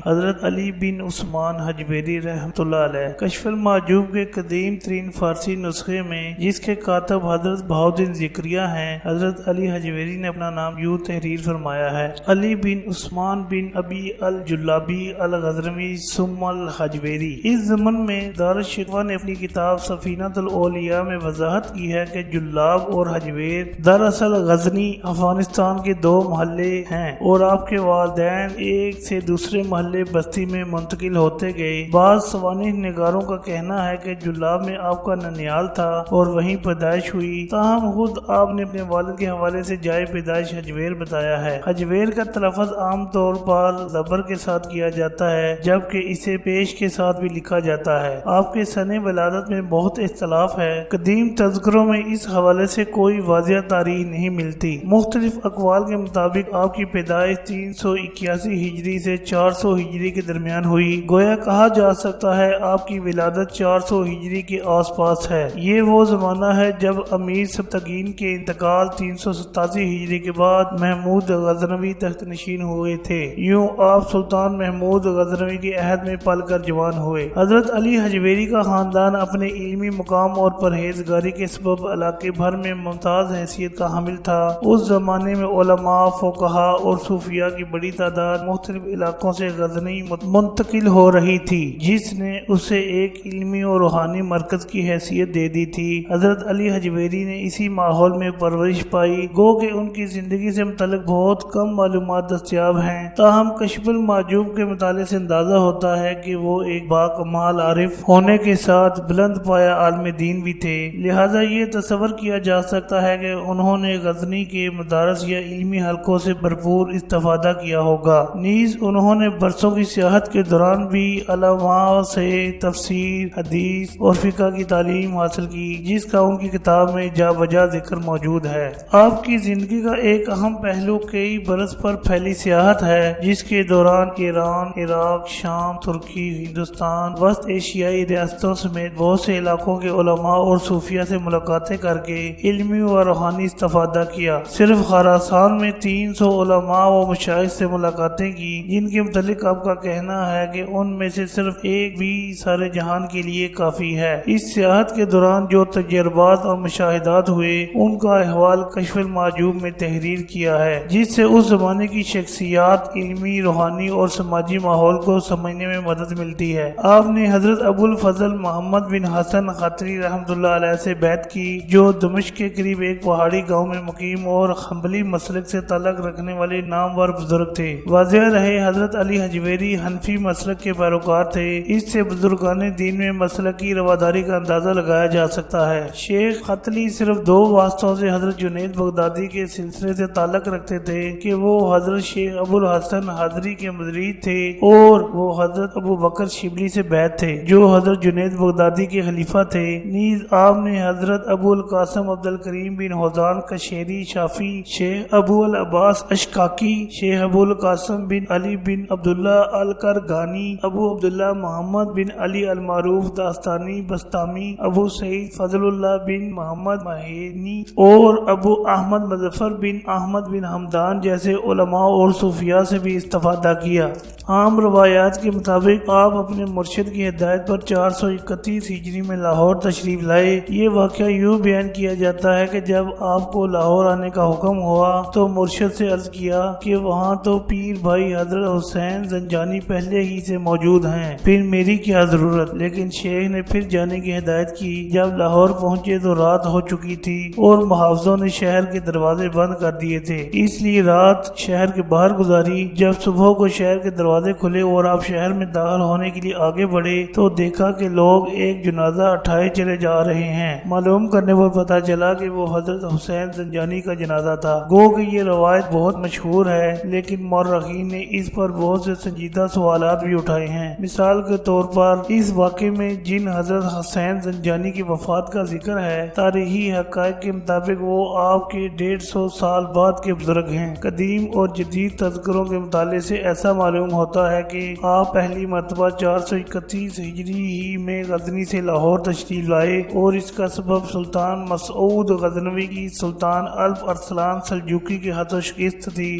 حضرت علی بن عثمان حجویری رحمۃ اللہ علیہ۔ کشف المحجوب کے قدیم ترین فارسی نسخے میں جس کے کاتب حضرت بہاؤالدین ذکریہ ہیں، حضرت علی حجویری نے اپنا نام یوں تحریر فرمایا ہے: علی بن عثمان بن ابی الجلابی الغزنوی ثم الحجویری۔ اس ضمن میں دارالشفا نے اپنی کتاب سفینۃ الاولیاء میں وضاحت کی ہے کہ جلاب اور حجویر دراصل غزنی افغانستان کے دو محلے ہیں اور آپ کے والدین ایک سے دوسرے محلے بستی میں منتقل ہوتے گئے۔ بعض سوانح نگاروں کا کہنا ہے کہ جلاب میں آپ کا ننیال تھا اور وہیں پیدائش ہوئی، تاہم خود آپ نے اپنے والد کے حوالے سے جائے پیدائش حجویر بتایا ہے۔ حجویر کا تلفظ عام طور پر زبر کے ساتھ کیا جاتا ہے جبکہ اسے پیش کے ساتھ بھی لکھا جاتا ہے۔ آپ کے سن ولادت میں بہت اختلاف ہے۔ قدیم تذکروں میں اس حوالے سے کوئی واضح تاریخ نہیں ملتی۔ مختلف اقوال کے مطابق آپ کی پیدائش 381 ہجری سے 400 ہجری کے درمیان ہوئی۔ گویا کہا جا سکتا ہے آپ کی ولادت 400 ہجری کے آس پاس ہے۔ یہ وہ زمانہ ہے جب امیر سبتگین کے انتقال 387 ہجری کے بعد محمود غزنوی تخت نشین ہوئے تھے۔ یوں آپ سلطان محمود غزنوی کے عہد میں پل کر جوان ہوئے۔ حضرت علی حجویری کا خاندان اپنے علمی مقام اور پرہیزگاری کے سبب علاقے بھر میں ممتاز حیثیت کا حامل تھا۔ اس زمانے میں علماء، فقہاء اور صوفیاء کی بڑی تعداد مختلف علاقوں سے غزنی منتقل ہو رہی تھی، جس نے اسے ایک علمی اور روحانی مرکز کی حیثیت دے دی تھی۔ حضرت علی حجویری نے اسی ماحول میں پرورش پائی، گو کہ ان کی زندگی سے متعلق بہت کم معلومات دستیاب ہیں، تاہم کشف المحجوب کے مطالعے سے اندازہ ہوتا ہے کہ وہ ایک باکمال عارف ہونے کے ساتھ بلند پایہ عالم دین بھی تھے، لہذا یہ تصور کیا جا سکتا ہے کہ انہوں نے غزنی کے مدارس یا علمی حلقوں سے بھرپور استفادہ کیا ہوگا۔ نیز انہوں نے برسوں کی سیاحت کے دوران بھی علماء سے تفسیر، حدیث اور فقہ کی تعلیم حاصل کی، جس کا ان کی کتاب میں جا بجا ذکر موجود ہے۔ آپ کی زندگی کا ایک اہم پہلو کئی برس پر پھیلی سیاحت ہے، جس کے دوران ایران، عراق، شام، ترکی، ہندوستان، وسط ایشیائی ریاستوں سمیت بہت سے علاقوں کے علماء اور صوفیاء سے ملاقاتیں کر کے علمی و روحانی استفادہ کیا۔ صرف خراسان میں 300 علماء و مشائخ سے ملاقاتیں کی، جن کے متعلق آپ کا کہنا ہے کہ ان میں سے صرف ایک بھی سارے جہان کے لیے کافی ہے۔ اس سیاحت کے دوران جو تجربات اور مشاہدات ہوئے، ان کا احوال کشف المحجوب میں تحریر کیا ہے، جس سے اس زمانے کی شخصیات، علمی، روحانی اور سماجی ماحول کو سمجھنے میں مدد ملتی ہے۔ آپ نے حضرت ابو الفضل محمد بن حسن خطری رحمۃ اللہ علیہ سے بیعت کی، جو دمشق کے قریب ایک پہاڑی گاؤں میں مقیم اور حنبلی مسلک سے تعلق رکھنے والے نامور بزرگ تھے۔ واضح رہے حضرت علی حجویری حنفی مسلک کے پیروکار تھے۔ اس سے بزرگان دین میں مسلک کی رواداری کا اندازہ لگایا جا سکتا ہے۔ شیخ خطلی صرف 2 واسطوں سے حضرت جنید بغدادی کے سلسلے سے تعلق رکھتے تھے کہ وہ حضرت شیخ ابو الحسن حضری کے مرید تھے اور وہ حضرت ابو بکر شبلی سے بیعت تھے، جو حضرت جنید بغدادی کے خلیفہ تھے۔ نیز آپ نے حضرت ابو القاسم عبد الکریم بن حوزان کشیری شافی، شیخ ابو العباس اشکاکی، شیخ ابو القاسم بن علی بن عبداللہ الکرگانی، ابو عبداللہ محمد بن علی المعروف داستانی بستامی، ابو سعید فضل اللہ بن محمد مہینی اور ابو احمد مظفر بن احمد بن حمدان جیسے علماء اور صوفیاء سے بھی استفادہ کیا۔ عام روایات کے مطابق آپ اپنے مرشد کی ہدایت پر 431 ہجری میں لاہور تشریف لائے۔ یہ واقعہ یوں بیان کیا جاتا ہے کہ جب آپ کو لاہور آنے کا حکم ہوا تو مرشد سے عرض کیا کہ وہاں تو پیر بھائی حضرت حسین زنجانی پہلے ہی سے موجود ہیں، پھر میری کیا ضرورت۔ لیکن شیخ نے پھر جانے کی ہدایت کی۔ جب لاہور پہنچے تو رات ہو چکی تھی اور محافظوں نے شہر کے دروازے بند کر دیے تھے، اس لیے رات شہر کے باہر گزاری۔ جب صبح کو شہر کے دروازے کھلے اور آپ شہر میں داخل ہونے کے لیے آگے بڑھے تو دیکھا کہ لوگ ایک جنازہ اٹھائے چلے جا رہے ہیں۔ معلوم کرنے پر پتہ چلا کہ وہ حضرت حسین زنجانی کا جنازہ تھا۔ گو کہ یہ روایت بہت مشہور ہے، لیکن مورخین نے اس پر بہت سے سنجیدہ سوالات بھی اٹھائے ہیں۔ مثال کے طور پر اس واقعے میں جن حضرت حسین زنجانی کی وفات کا ذکر ہے، تاریخی حقائق کے مطابق وہ آپ کے 150 سال بعد کے بزرگ ہیں۔ قدیم اور جدید تذکروں کے مطالعے سے ایسا معلوم ہوتا ہے کہ آپ پہلی مرتبہ 431 ہجری ہی میں غزنی سے لاہور تشریف لائے اور اس کا سبب سلطان مسعود غزنوی کی سلطان الف ارسلان سلجوقی کے ہاتھوں شکست تھی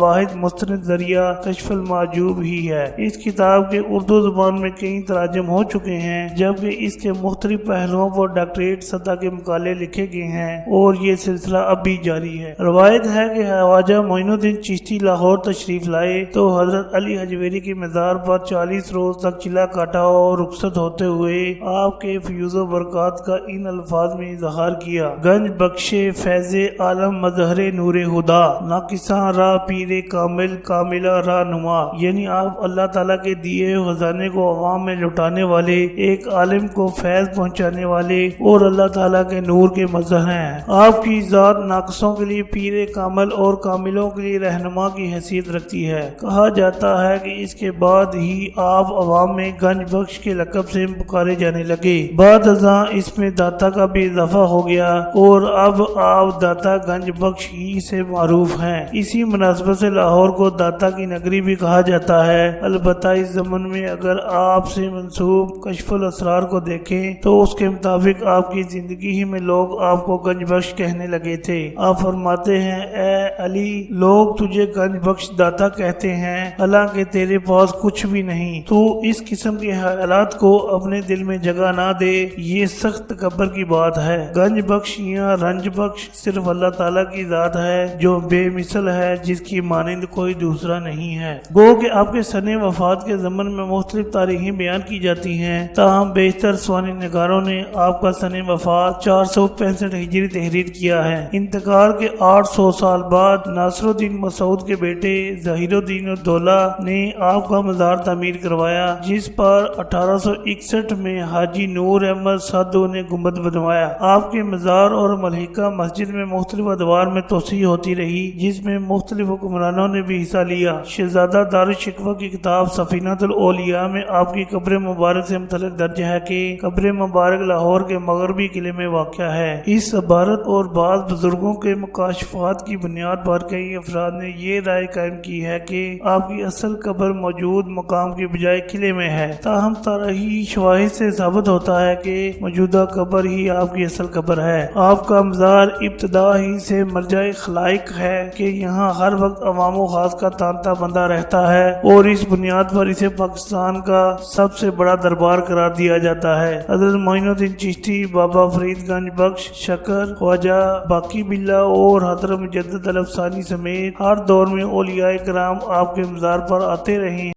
واحد مستند ذریعہ کشف المحجوب ہی ہے۔ اس کتاب کے اردو زبان میں کئی تراجم ہو چکے ہیں، جبکہ اس کے مختلف پہلوؤں پر ڈاکٹریٹ سطح کے مقالے لکھے گئے ہیں اور یہ سلسلہ اب بھی جاری ہے۔ روایت ہے کہ خواجہ معین الدین چشتی لاہور تشریف لائے تو حضرت علی حجویری کی مزار پر 40 روز تک چلا کاٹا اور رخصت ہوتے ہوئے آپ کے فیوز و برکات کا ان الفاظ میں اظہار کیا: گنج بخش فیض عالم مظہر نور خدا، ناقصاں راہ پیر کامل کاملہ راہ نما، یعنی آپ اللہ تعالیٰ کے دیے خزانے کو عوام میں لٹانے والے، ایک عالم کو فیض پہنچانے والے اور اللہ تعالیٰ کے نور کے مظہر ہیں۔ آپ کی ذات ناقصوں کے لیے پیر کامل اور کاملوں کے لیے رہنما کی حیثیت رکھتی ہے۔ کہا جاتا ہے کہ اس کے بعد ہی آپ عوام میں گنج بخش کے لقب سے پکارے جانے لگے۔ بعد ازاں اس میں داتا کا بھی اضافہ ہو گیا اور اب آپ داتا گنج بخش ہی سے معروف ہیں۔ اسی مناسبت سے لاہور کو داتا کی نگری بھی کہا جاتا ہے۔ البتہ اس زمن میں اگر آپ سے منسوب کشف الاسرار کو دیکھیں تو اس کے مطابق آپ کی زندگی ہی میں لوگ آپ کو گنج بخش کہنے لگے تھے۔ آپ فرماتے ہیں: اے علی، لوگ تجھے گنج بخش داتا کہتے ہیں، حالانکہ تیرے پاس کچھ بھی نہیں۔ تو اس قسم کے خیالات کو اپنے دل میں جگہ نہ دے، یہ سخت تکبر کی بات ہے۔ گنج بخش یا رنج بخش صرف اللہ تعالیٰ کی ذات ہے جو بے مثل ہے، جس کی مانند کوئی دوسرا نہیں ہے۔ گو کہ آپ کے سن وفات کے زمن میں مختلف تاریخیں بیان کی جاتی ہیں، تاہم بیشتر سوانح نگاروں نے آپ کا سن وفات 465 ہجری تحریر کیا ہے۔ انتقال کے 800 سال بعد ناصر الدین مسعود کے بیٹے ظہیر الدین الدولہ نے آپ کا مزار تعمیر کروایا، جس پر 1861 میں حاجی نور احمد سادھو نے گنبد بنوایا۔ آپ کے مزار اور ملحقہ مسجد میں مختلف ادوار میں توسیع ہوتی رہی، جس میں مختلف حکمرانوں نے بھی حصہ لیا۔ شہزادہ دارالشکوہ کی کتاب سفینۃ الاولیاء میں آپ کی قبر مبارک سے متعلق درج ہے کہ قبر مبارک لاہور کے مغربی قلعے میں واقع ہے۔ اس عبارت اور بعض بزرگوں کے مکاشفات کی بنیاد پر کئی افراد نے یہ رائے قائم کی ہے کہ آپ کی اصل قبر موجود مقام کی بجائے قلعے میں ہے، تاہم تاریخی شواہد سے ثابت ہوتا ہے کہ موجودہ قبر ہی آپ کی اصل قبر ہے۔ آپ کا مزار ابتدا ہی سے مرجع خلائق ہے کہ یہاں ہر وقت عوام و خاص کا تانتا بندہ رہتا ہے اور اس بنیاد پر اسے پاکستان کا سب سے بڑا دربار قرار دیا جاتا ہے۔ حضرت معین الدین چشتی، بابا فرید گنج بخش شکر، خواجہ باقی باللہ اور حضرت مجدد الافسانی سمیت ہر دور میں اولیاء کرام آپ کے مزار پر آتے رہے ہیں۔